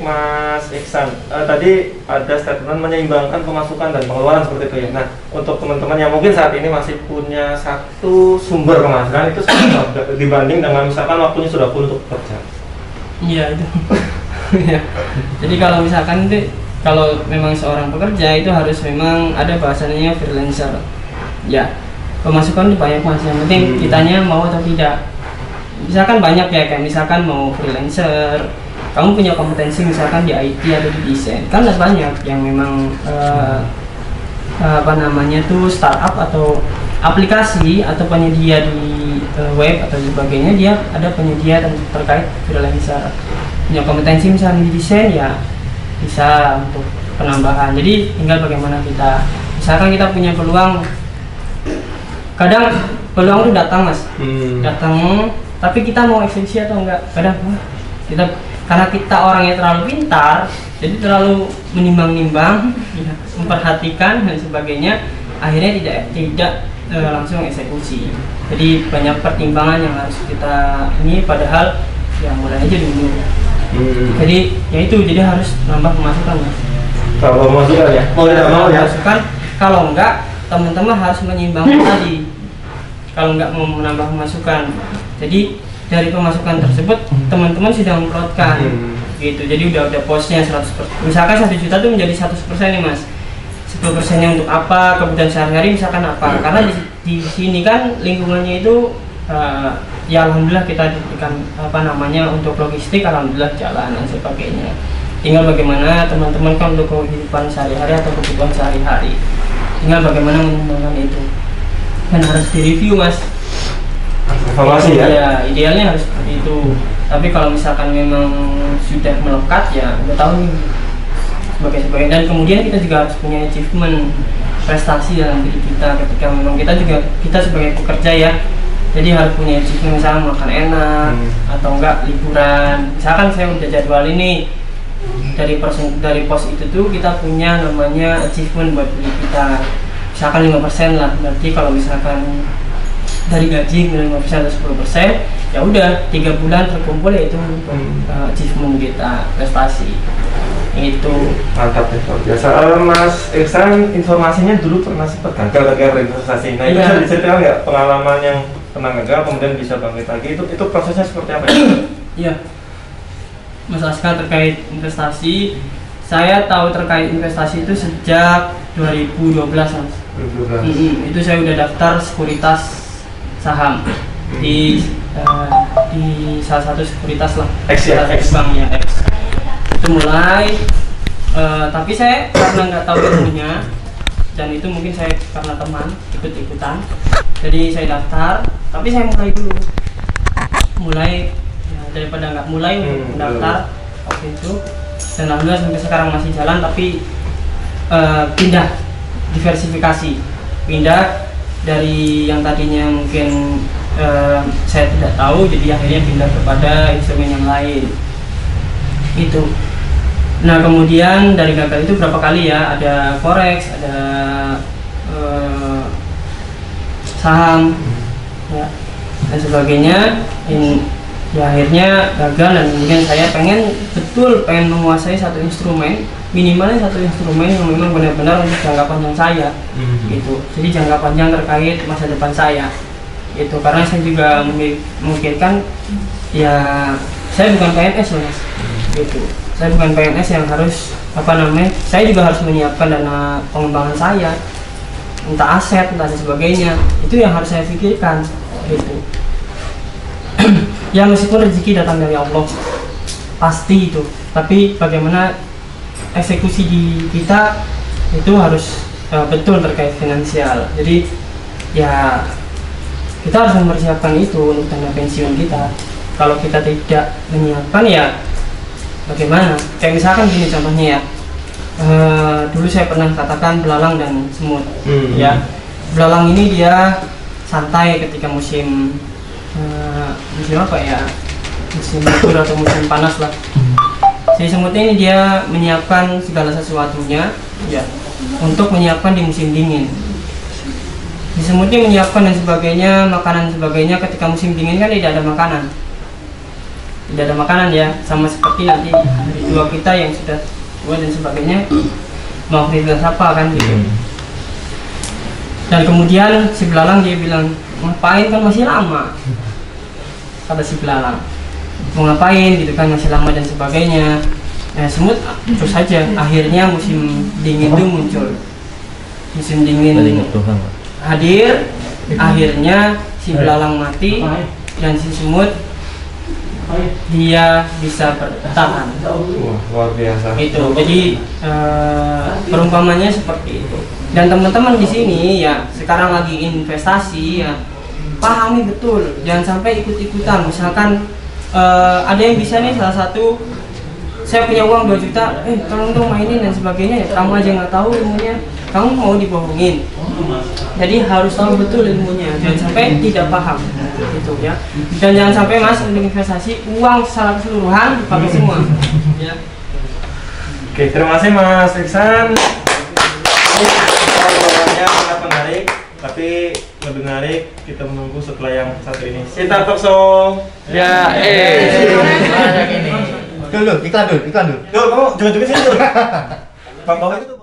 Mas Iksan, tadi ada statement menyeimbangkan pemasukan dan pengeluaran seperti itu ya. Nah, untuk teman-teman yang mungkin saat ini masih punya satu sumber penghasilan itu dibanding dengan misalkan waktunya sudah full untuk bekerja. Iya itu. Ya. Jadi kalau misalkan itu, kalau memang seorang pekerja itu harus memang ada bahasanya freelancer. Ya, pemasukan itu banyak mas, yang penting kitanya mau atau tidak. Misalkan banyak ya, kayak misalkan mau freelancer, kamu punya kompetensi misalkan di IT atau di desain, kan banyak yang memang apa namanya tuh startup atau aplikasi atau penyedia di web atau sebagainya, dia ada penyedia terkait freelancer. Punya kompetensi misalnya di desain ya bisa untuk penambahan. Jadi tinggal bagaimana kita, misalkan kita punya peluang, kadang peluang itu datang mas, datang, tapi kita mau eksekusi atau enggak. Kadang kita, karena kita orangnya terlalu pintar, jadi terlalu menimbang-nimbang, ya, memperhatikan dan sebagainya, akhirnya tidak langsung eksekusi. Jadi banyak pertimbangan yang harus kita ini, padahal ya mulai aja dulu. Jadi ya itu, jadi harus nambah pemasukan mas. Kalau pemasukan ya, mau tidak mau ya. Pemasukan, kalau enggak teman-teman harus menyeimbangkan tadi. Kalau enggak mau menambah pemasukan, jadi dari pemasukan tersebut teman-teman sudah memplotkan gitu. Jadi udah posnya 100%. Misalkan 1 juta itu menjadi 100% nih mas. 10%-nya untuk apa, kebutuhan sehari-hari misalkan apa. Karena di sini kan lingkungannya itu ya alhamdulillah kita diberikan apa namanya untuk logistik, alhamdulillah jalan dan sebagainya. Tinggal bagaimana teman-teman kan untuk kehidupan sehari-hari atau kebutuhan sehari-hari. Tinggal bagaimana mengembangkan itu. Dan harus direview mas. Evaluasi ya? Ya idealnya harus seperti itu. Tapi kalau misalkan memang sudah melekat ya udah tahu nih sebagai. Dan kemudian kita juga harus punya achievement, prestasi dalam diri kita ketika memang kita sebagai pekerja ya. Jadi harus punya achievement, misalnya makan enak atau enggak liburan. Misalkan saya udah jadwal ini dari pos itu tuh kita punya namanya achievement buat diri kita. Misalkan 5% lah, berarti kalau misalkan dari gaji 5% atau 10%, ya udah 3 bulan terkumpul, yaitu achievement kita, prestasi itu. Mantap ya, luar biasa. Mas Iksan, informasinya dulu pernah sempat gagal investasi. Nah itu bisa diceritakan nggak pengalaman yang pernah gagal kemudian bisa bangkit lagi, itu prosesnya seperti apa ya? Iya, Mas Aska, terkait investasi, saya tahu terkait investasi itu sejak 2012 mas. 2012. Itu saya udah daftar sekuritas saham di salah satu sekuritas lah, X bank ya, X. Itu mulai tapi saya karena nggak tahu ilmunya, dan itu mungkin saya karena teman ikut-ikutan, jadi saya daftar. Tapi saya mulai ya, daripada nggak mulai mendaftar waktu itu, dan alhamdulillah sampai sekarang masih jalan. Tapi pindah, diversifikasi, pindah dari yang tadinya mungkin saya tidak tahu, jadi akhirnya pindah kepada instrumen yang lain itu. Nah kemudian dari gagal itu berapa kali ya, ada forex, ada saham ya, dan sebagainya. Ya akhirnya gagal, dan kemudian saya pengen menguasai satu instrumen, minimalnya satu instrumen yang memang benar-benar untuk jangka panjang saya gitu. Jadi jangka panjang terkait masa depan saya itu, karena saya juga memikirkan ya, saya bukan PNS loh mas gitu. Saya bukan PNS yang harus saya juga harus menyiapkan dana pengembangan saya, entah aset, entah sebagainya. Itu yang harus saya pikirkan gitu. Ya meskipun rezeki datang dari Allah pasti itu, tapi bagaimana eksekusi di kita itu harus betul terkait finansial. Jadi ya kita harus mempersiapkan itu untuk dana pensiun kita. Kalau kita tidak menyiapkan ya bagaimana? Kayak misalkan gini contohnya ya, dulu saya pernah katakan belalang dan semut. Ya, belalang ini dia santai ketika musim apa ya, musim libur atau musim panas lah. Si semut ini dia menyiapkan segala sesuatunya ya untuk menyiapkan di musim dingin. Si semutnya menyiapkan dan sebagainya, makanan sebagainya. Ketika musim dingin kan tidak ada makanan ya, sama seperti nanti hari tua kita yang sudah tua dan sebagainya mau kita sapa kan gitu. Dan kemudian si belalang dia bilang, ngapain kan masih lama, kata si belalang, mau ngapain gitu kan masih lama dan sebagainya. Semut terus saja. Akhirnya musim dingin itu muncul, musim dingin hadir. Akhirnya si belalang mati dan si semut dia bisa bertahan. Wah, luar biasa. Itu jadi perumpamannya seperti itu. Dan teman-teman di sini ya sekarang lagi investasi ya, pahami betul, jangan sampai ikut-ikutan. Misalkan ada yang bisa nih, salah satu, saya punya uang 2 juta, tolong dong mainin dan sebagainya, ya kamu aja nggak tahu ilmunya, kamu mau dibohongin. Jadi harus tahu betul ilmunya, jangan sampai tidak paham gitu ya. Dan jangan sampai mas untuk investasi uang secara keseluruhan dipakai semua ya. Oke, terima kasih Mas Iksan. Ini sangat menarik, tapi lebih menarik kita menunggu setelah yang satu ini. Sinta Tokso. Ya, Dulu, iklan dulu. Dul, kamu joget-joget sini dulu. Bang Bang itu tuh.